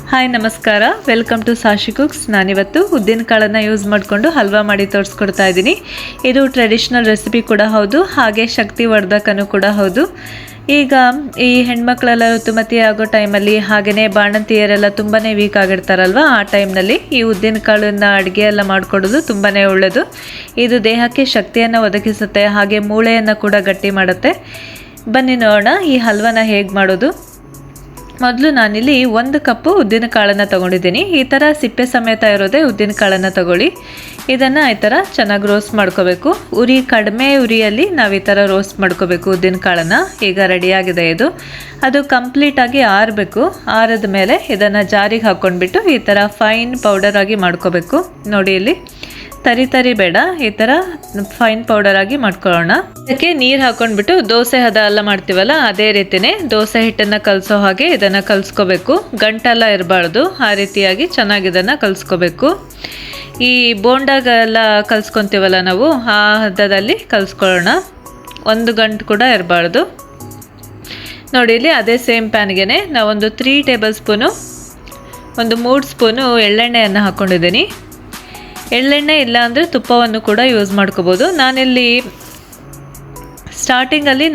Hi ನಮಸ್ಕಾರ, welcome to ಸಾಶಿ cooks. ನಾನಿವತ್ತು ಉದ್ದಿನ ಕಾಳನ್ನು ಯೂಸ್ ಮಾಡಿಕೊಂಡು ಹಲ್ವಾ ಮಾಡಿ ತೋರಿಸ್ಕೊಡ್ತಾ ಇದ್ದೀನಿ. ಇದು ಟ್ರೆಡಿಷ್ನಲ್ ರೆಸಿಪಿ ಕೂಡ ಹೌದು, ಹಾಗೆ ಶಕ್ತಿವರ್ಧಕನೂ ಕೂಡ ಹೌದು. ಈಗ ಈ ಹೆಣ್ಮಕ್ಳೆಲ್ಲ ಋತುಮತಿ ಆಗೋ ಟೈಮಲ್ಲಿ, ಹಾಗೆಯೇ ಬಾಣಂತಿಯರೆಲ್ಲ ತುಂಬಾ ವೀಕ್ ಆಗಿರ್ತಾರಲ್ವ, ಆ ಟೈಮ್ನಲ್ಲಿ ಈ ಉದ್ದಿನ ಕಾಳನ್ನು ಅಡುಗೆ ಎಲ್ಲ ಮಾಡಿಕೊಡೋದು ತುಂಬಾ ಒಳ್ಳೆಯದು. ಇದು ದೇಹಕ್ಕೆ ಶಕ್ತಿಯನ್ನು ಒದಗಿಸುತ್ತೆ, ಹಾಗೆ ಮೂಳೆಯನ್ನು ಕೂಡ ಗಟ್ಟಿ ಮಾಡುತ್ತೆ. ಬನ್ನಿ ನೋಡೋಣ ಈ ಹಲ್ವಾನ ಹೇಗೆ ಮಾಡೋದು. ಮೊದಲು ನಾನಿಲ್ಲಿ 1 ಕಪ್ಪು ಉದ್ದಿನ ಕಾಳನ್ನು ತೊಗೊಂಡಿದ್ದೀನಿ. ಈ ಥರ ಸಿಪ್ಪೆ ಸಮೇತ ಇರೋದೇ ಉದ್ದಿನ ಕಾಳನ್ನು ತಗೊಳ್ಳಿ. ಇದನ್ನು ಈ ಥರ ಚೆನ್ನಾಗಿ ರೋಸ್ಟ್ ಮಾಡ್ಕೋಬೇಕು. ಉರಿ ಕಡಿಮೆ ಉರಿಯಲ್ಲಿ ನಾವು ಈ ಥರ ರೋಸ್ಟ್ ಮಾಡ್ಕೋಬೇಕು ಉದ್ದಿನ ಕಾಳನ್ನು. ಈಗ ರೆಡಿಯಾಗಿದೆ ಇದು. ಅದು ಕಂಪ್ಲೀಟಾಗಿ ಆರಬೇಕು. ಆರಿದ ಮೇಲೆ ಇದನ್ನು ಜಾರಿಗೆ ಹಾಕ್ಕೊಂಡ್ಬಿಟ್ಟು ಈ ಥರ ಫೈನ್ ಪೌಡರ್ ಆಗಿ ಮಾಡ್ಕೋಬೇಕು. ನೋಡಿ ಇಲ್ಲಿ ತರಿ ಬೇಡ, ಈ ಥರ ಫೈನ್ ಪೌಡರ್ ಆಗಿ ಮಾಡ್ಕೊಳ್ಳೋಣ. ಇದಕ್ಕೆ ನೀರು ಹಾಕೊಂಡ್ಬಿಟ್ಟು ದೋಸೆ ಹದ ಎಲ್ಲ ಮಾಡ್ತೀವಲ್ಲ, ಅದೇ ರೀತಿನೇ ದೋಸೆ ಹಿಟ್ಟನ್ನು ಕಲಸೋ ಹಾಗೆ ಇದನ್ನು ಕಲಿಸ್ಕೋಬೇಕು. ಗಂಟೆಲ್ಲ ಇರಬಾರ್ದು, ಆ ರೀತಿಯಾಗಿ ಚೆನ್ನಾಗಿ ಇದನ್ನು ಕಲಿಸ್ಕೋಬೇಕು. ಈ ಬೋಂಡಾಗೆಲ್ಲ ಕಲಿಸ್ಕೊತೀವಲ್ಲ ನಾವು, ಆ ಹದದಲ್ಲಿ ಕಲಿಸ್ಕೊಳ್ಳೋಣ. 1 ಗಂಟೆ ಕೂಡ ಇರಬಾರ್ದು. ನೋಡಿ ಇಲ್ಲಿ ಅದೇ ಸೇಮ್ ಪ್ಯಾನ್ಗೆ ನಾವೊಂದು 3 ಟೇಬಲ್ ಸ್ಪೂನು, ಒಂದು 3 ಸ್ಪೂನು ಎಳ್ಳೆಣ್ಣೆಯನ್ನು ಹಾಕ್ಕೊಂಡಿದ್ದೀನಿ. ಎಳ್ಳೆಣ್ಣೆ ಇಲ್ಲ ಅಂದರೆ ತುಪ್ಪವನ್ನು ಕೂಡ ಯೂಸ್ ಮಾಡ್ಕೋಬೋದು. ನಾನಿಲ್ಲಿ ಸ್ಟಾರ್ಟಿಂಗಲ್ಲಿ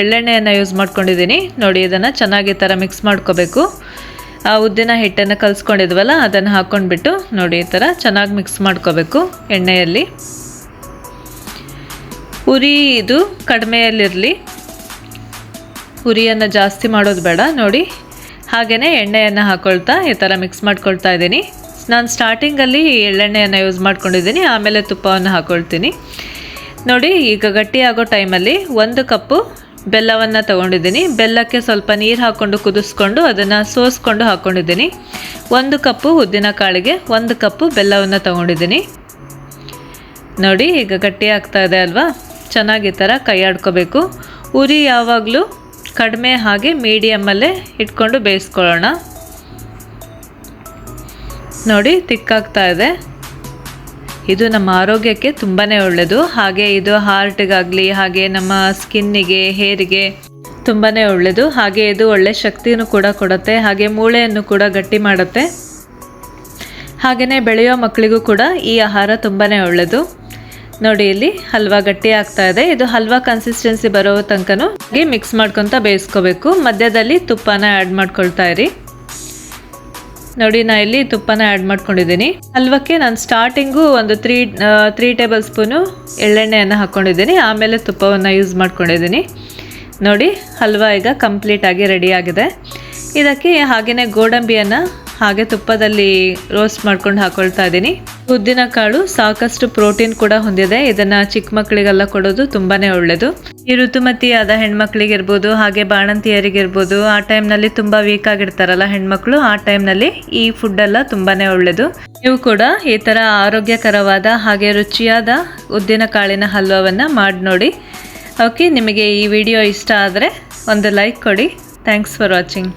ಎಳ್ಳೆಣ್ಣೆಯನ್ನು ಯೂಸ್ ಮಾಡ್ಕೊಂಡಿದ್ದೀನಿ. ನೋಡಿ ಇದನ್ನು ಚೆನ್ನಾಗಿ ಥರ ಮಿಕ್ಸ್ ಮಾಡ್ಕೋಬೇಕು. ಆ ಉದ್ದಿನ ಹಿಟ್ಟನ್ನು ಕಲಿಸ್ಕೊಂಡಿದ್ವಲ್ಲ ಅದನ್ನು ಹಾಕ್ಕೊಂಡ್ಬಿಟ್ಟು ನೋಡಿ ಈ ಥರ ಚೆನ್ನಾಗಿ ಮಿಕ್ಸ್ ಮಾಡ್ಕೋಬೇಕು ಎಣ್ಣೆಯಲ್ಲಿ. ಉರಿ ಇದು ಕಡಿಮೆಯಲ್ಲಿರಲಿ, ಉರಿಯನ್ನು ಜಾಸ್ತಿ ಮಾಡೋದು ಬೇಡ. ನೋಡಿ ಹಾಗೆಯೇ ಎಣ್ಣೆಯನ್ನು ಹಾಕ್ಕೊಳ್ತಾ ಈ ಥರ ಮಿಕ್ಸ್ ಮಾಡ್ಕೊಳ್ತಾ ಇದ್ದೀನಿ. ನಾನು ಸ್ಟಾರ್ಟಿಂಗಲ್ಲಿ ಎಳ್ಳೆಣ್ಣೆಯನ್ನು ಯೂಸ್ ಮಾಡ್ಕೊಂಡಿದ್ದೀನಿ, ಆಮೇಲೆ ತುಪ್ಪವನ್ನು ಹಾಕ್ಕೊಳ್ತೀನಿ. ನೋಡಿ ಈಗ ಗಟ್ಟಿಯಾಗೋ ಟೈಮಲ್ಲಿ 1 ಕಪ್ಪು ಬೆಲ್ಲವನ್ನು ತೊಗೊಂಡಿದ್ದೀನಿ. ಬೆಲ್ಲಕ್ಕೆ ಸ್ವಲ್ಪ ನೀರು ಹಾಕ್ಕೊಂಡು ಕುದಿಸ್ಕೊಂಡು ಅದನ್ನು ಸೋಸ್ಕೊಂಡು ಹಾಕ್ಕೊಂಡಿದ್ದೀನಿ. 1 ಕಪ್ಪು ಉದ್ದಿನ ಕಾಳಿಗೆ 1 ಕಪ್ಪು ಬೆಲ್ಲವನ್ನು ತೊಗೊಂಡಿದ್ದೀನಿ. ನೋಡಿ ಈಗ ಗಟ್ಟಿ ಆಗ್ತಾ ಇದೆ ಅಲ್ವಾ, ಚೆನ್ನಾಗಿ ಥರ ಕೈ ಆಡ್ಕೋಬೇಕು. ಉರಿ ಯಾವಾಗಲೂ ಕಡಿಮೆ ಹಾಗೆ ಮೀಡಿಯಮ್ಮಲ್ಲೇ ಇಟ್ಕೊಂಡು ಬೇಯಿಸ್ಕೊಳ್ಳೋಣ. ನೋಡಿ ತಿಕ್ಕಾಗ್ತಾ ಇದೆ. ಇದು ನಮ್ಮ ಆರೋಗ್ಯಕ್ಕೆ ತುಂಬಾ ಒಳ್ಳೆಯದು. ಹಾಗೆ ಇದು ಹಾರ್ಟಿಗಾಗಲಿ, ಹಾಗೆ ನಮ್ಮ ಸ್ಕಿನ್ನಿಗೆ, ಹೇರಿಗೆ ತುಂಬಾ ಒಳ್ಳೆಯದು. ಹಾಗೆ ಇದು ಒಳ್ಳೆ ಶಕ್ತಿನೂ ಕೂಡ ಕೊಡುತ್ತೆ, ಹಾಗೆ ಮೂಳೆಯನ್ನು ಕೂಡ ಗಟ್ಟಿ ಮಾಡುತ್ತೆ. ಹಾಗೆಯೇ ಬೆಳೆಯೋ ಮಕ್ಕಳಿಗೂ ಕೂಡ ಈ ಆಹಾರ ತುಂಬಾ ಒಳ್ಳೆಯದು. ನೋಡಿ ಇಲ್ಲಿ ಹಲ್ವಾ ಗಟ್ಟಿ ಆಗ್ತಾ ಇದೆ. ಇದು ಹಲ್ವಾ ಕನ್ಸಿಸ್ಟೆನ್ಸಿ ಬರೋ ತನಕನೂ ಮಿಕ್ಸ್ ಮಾಡ್ಕೊತ ಬೇಯಿಸ್ಕೋಬೇಕು. ಮಧ್ಯದಲ್ಲಿ ತುಪ್ಪನ ಆ್ಯಡ್ ಮಾಡ್ಕೊಳ್ತಾ ಇರಿ. ನೋಡಿ ನಾ ಇಲ್ಲಿ ತುಪ್ಪನ ಆ್ಯಡ್ ಮಾಡ್ಕೊಂಡಿದ್ದೀನಿ. ಹಲ್ವಕ್ಕೆ ನಾನು ಸ್ಟಾರ್ಟಿಂಗು ಒಂದು 3 ಟೇಬಲ್ ಸ್ಪೂನು ಎಳ್ಳೆಣ್ಣೆಯನ್ನು ಹಾಕ್ಕೊಂಡಿದ್ದೀನಿ, ಆಮೇಲೆ ತುಪ್ಪವನ್ನು ಯೂಸ್ ಮಾಡ್ಕೊಂಡಿದ್ದೀನಿ. ನೋಡಿ ಹಲ್ವಾ ಈಗ ಕಂಪ್ಲೀಟಾಗಿ ರೆಡಿಯಾಗಿದೆ. ಇದಕ್ಕೆ ಹಾಗೆಯೇ ಗೋಡಂಬಿಯನ್ನು ಹಾಗೆ ತುಪ್ಪದಲ್ಲಿ ರೋಸ್ಟ್ ಮಾಡ್ಕೊಂಡು ಹಾಕ್ಕೊಳ್ತಾ ಇದ್ದೀನಿ. ಉದ್ದಿನ ಕಾಳು ಸಾಕಷ್ಟು ಪ್ರೋಟೀನ್ ಕೂಡ ಹೊಂದಿದೆ. ಇದನ್ನು ಚಿಕ್ಕ ಮಕ್ಕಳಿಗೆಲ್ಲ ಕೊಡೋದು ತುಂಬಾ ಒಳ್ಳೆಯದು. ಈ ಋತುಮತಿಯಾದ ಹೆಣ್ಮಕ್ಳಿಗಿರ್ಬೋದು, ಹಾಗೆ ಬಾಣಂತಿಯರಿಗಿರ್ಬೋದು, ಆ ಟೈಮ್ನಲ್ಲಿ ತುಂಬ ವೀಕ್ ಆಗಿರ್ತಾರಲ್ಲ ಹೆಣ್ಮಕ್ಳು, ಆ ಟೈಮ್ನಲ್ಲಿ ಈ ಫುಡ್ಡೆಲ್ಲ ತುಂಬಾ ಒಳ್ಳೆಯದು. ನೀವು ಕೂಡ ಈ ಥರ ಆರೋಗ್ಯಕರವಾದ ಹಾಗೆ ರುಚಿಯಾದ ಉದ್ದಿನ ಕಾಳಿನ ಹಲ್ವವನ್ನು ಮಾಡಿ ನೋಡಿ. ಓಕೆ, ನಿಮಗೆ ಈ ವಿಡಿಯೋ ಇಷ್ಟ ಆದರೆ ಒಂದು ಲೈಕ್ ಕೊಡಿ. Thanks for watching.